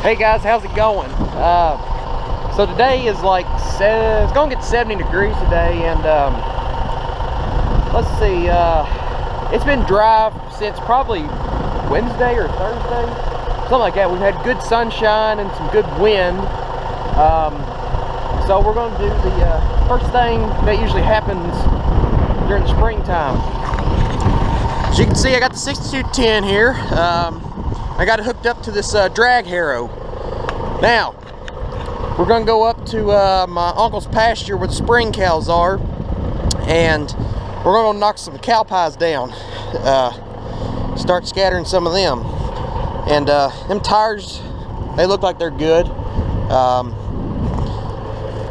Hey guys, how's it going? So today is like, it's gonna get 70 degrees today, and let's see, it's been dry since probably Wednesday or Thursday, something like that. We've had good sunshine and some good wind. So we're gonna do the first thing that usually happens during the springtime. As you can see, I got the 6210 here. I got it hooked up to this drag harrow. Now, we're going to go up to my uncle's pasture where the spring cows are, and we're going to knock some cow pies down. Start scattering some of them. And them tires, they look like they're good.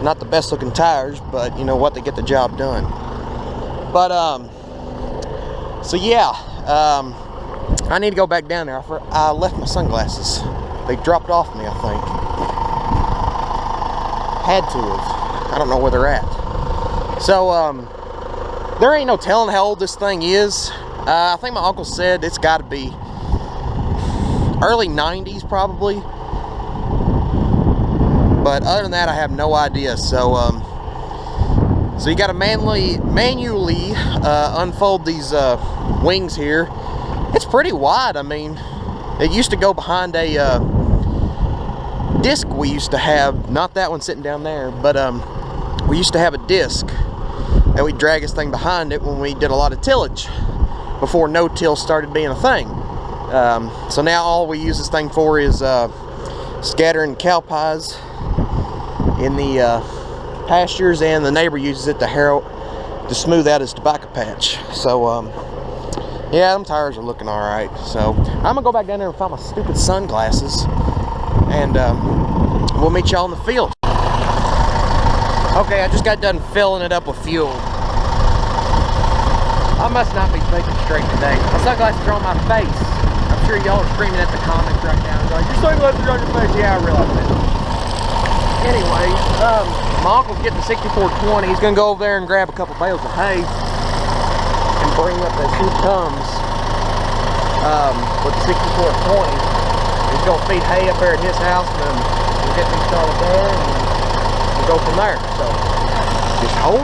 Not the best looking tires, but you know what, they get the job done. But, so yeah, I need to go back down there. I left my sunglasses. They dropped off me, I think. Had to have. I don't know where they're at. So, there ain't no telling how old this thing is. I think my uncle said it's got to be early 90s probably. But other than that, I have no idea. So, so you got to manually unfold these wings here. It's pretty wide. I mean, it used to go behind a disc we used to have, not that one sitting down there, but we used to have a disc that we'd drag this thing behind it when we did a lot of tillage before no-till started being a thing. So now all we use this thing for is scattering cow pies in the pastures, and the neighbor uses it to harrow to smooth out his tobacco patch. So yeah, them tires are looking all right. So I'm gonna go back down there and find my stupid sunglasses, and we'll meet y'all in the field. Okay, I just got done filling it up with fuel. I must not be thinking straight today. My sunglasses are on my face. I'm sure y'all are screaming at the comments right now. Like, your sunglasses are on your face. Yeah, I realize that. Anyway, my uncle's getting the 6420. He's gonna go over there and grab a couple bales of hay and bring up as he comes with the 6420. He's gonna feed hay up there at his house, and then we'll get them started there, and we'll go from there. So just hold.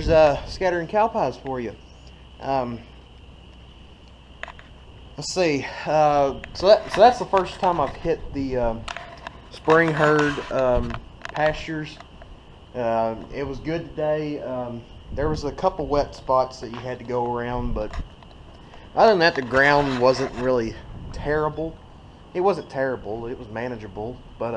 there's scattering cow pies for you. Let's see. So that's the first time I've hit the spring herd pastures. It was good today. There was a couple wet spots that you had to go around, but other than that, the ground wasn't really terrible. It wasn't terrible. It was manageable, but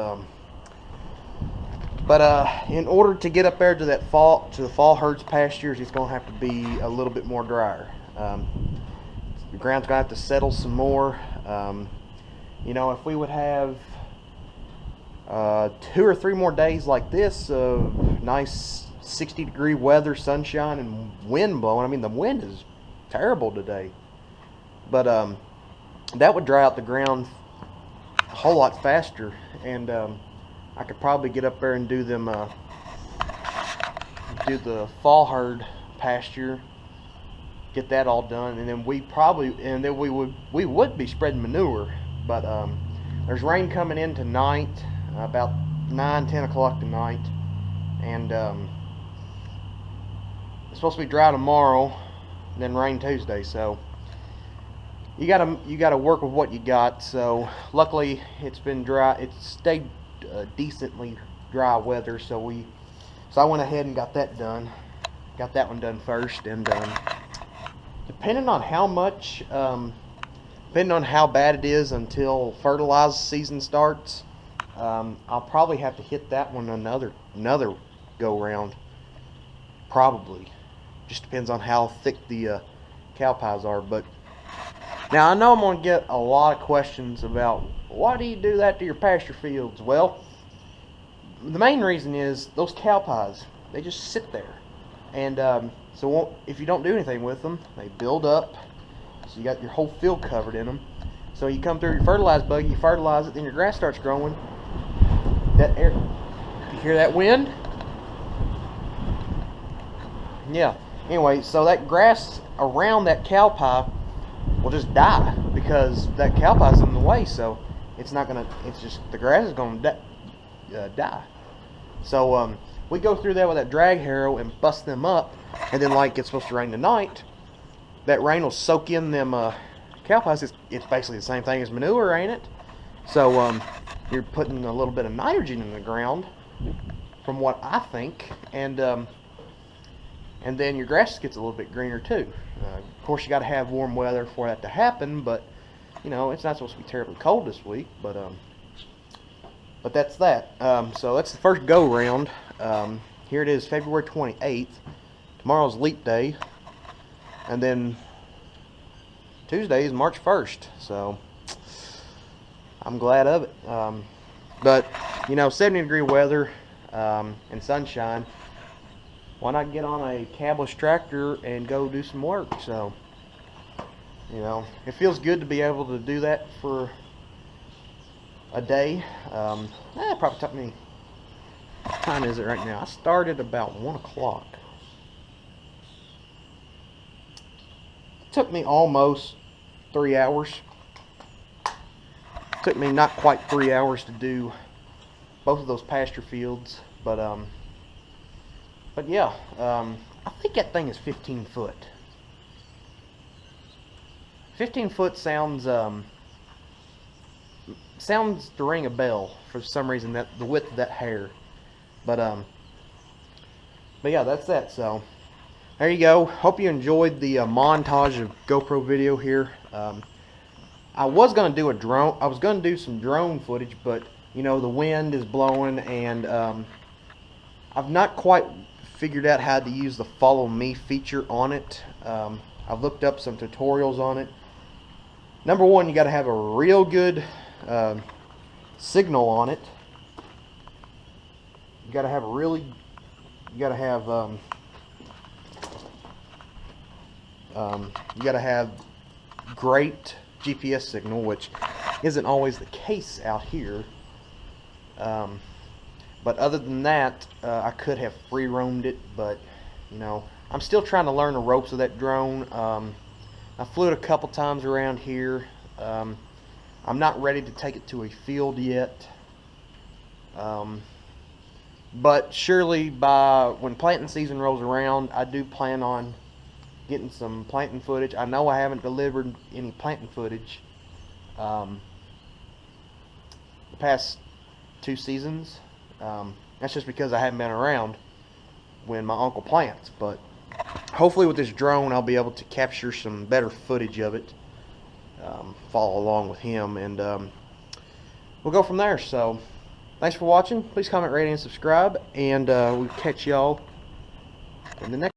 in order to get up there to the fall herds pastures, it's gonna have to be a little bit more drier. The ground's gonna have to settle some more. You know, if we would have 2 or 3 more days like this of nice 60-degree weather, sunshine, and wind blowing. I mean, the wind is terrible today, but that would dry out the ground a whole lot faster, and I could probably get up there and do them do the fall herd pasture, get that all done, and then we would be spreading manure. But there's rain coming in tonight, about 9-10 o'clock tonight, and it's supposed to be dry tomorrow, and then rain Tuesday. So you gotta work with what you got. So luckily it's been dry. It's stayed decently dry weather, so I went ahead and got that done. Got that one done first, and depending on how much, depending on how bad it is until fertilizer season starts, I'll probably have to hit that one another go round. Probably, just depends on how thick the cow pies are. But now I know I'm gonna get a lot of questions about why do you do that to your pasture fields. Well, the main reason is those cow pies, they just sit there, and so if you don't do anything with them, they build up. So you got your whole field covered in them. So you come through your fertilize buggy, you fertilize it, then your grass starts growing. That air, you hear that wind? Yeah. Anyway, so that grass around that cow pie will just die because that cow pie's in the way. So it's not gonna. It's just the grass is gonna die. So we go through there with that drag harrow and bust them up, and then like it's supposed to rain tonight, that rain will soak in them cow pies. It's basically the same thing as manure, ain't it? So you're putting a little bit of nitrogen in the ground, from what I think, and then your grass gets a little bit greener too. Of course, you got to have warm weather for that to happen, but you know it's not supposed to be terribly cold this week. But that's that. So that's the first go round. Here it is, February 28th. Tomorrow's leap day, and then Tuesday is March 1st. So I'm glad of it. But you know, 70-degree weather and sunshine. Why not get on a cabless tractor and go do some work? So you know, it feels good to be able to do that for a day. It probably took me, what time is it right now? I started about 1 o'clock. It took me almost 3 hours. It took me not quite 3 hours to do both of those pasture fields, but yeah, I think that thing is 15 foot. 15 foot sounds to ring a bell for some reason, that the width of that hair. But yeah, that's that. So there you go. Hope you enjoyed the montage of GoPro video here. I was gonna do a drone. I was gonna do some drone footage, but you know the wind is blowing, and I've not quite figured out how to use the follow me feature on it. I've looked up some tutorials on it. Number one, you got to have a real good signal on it. You got to have great GPS signal, which isn't always the case out here. But other than that, I could have free roamed it, but you know, I'm still trying to learn the ropes of that drone. I flew it a couple times around here. I'm not ready to take it to a field yet. But surely by when planting season rolls around, I do plan on getting some planting footage. I know I haven't delivered any planting footage the past 2 seasons. That's just because I haven't been around when my uncle plants. But hopefully with this drone, I'll be able to capture some better footage of it. Follow along with him, and we'll go from there. So thanks for watching. Please comment, rate, and subscribe, and we'll catch y'all in the next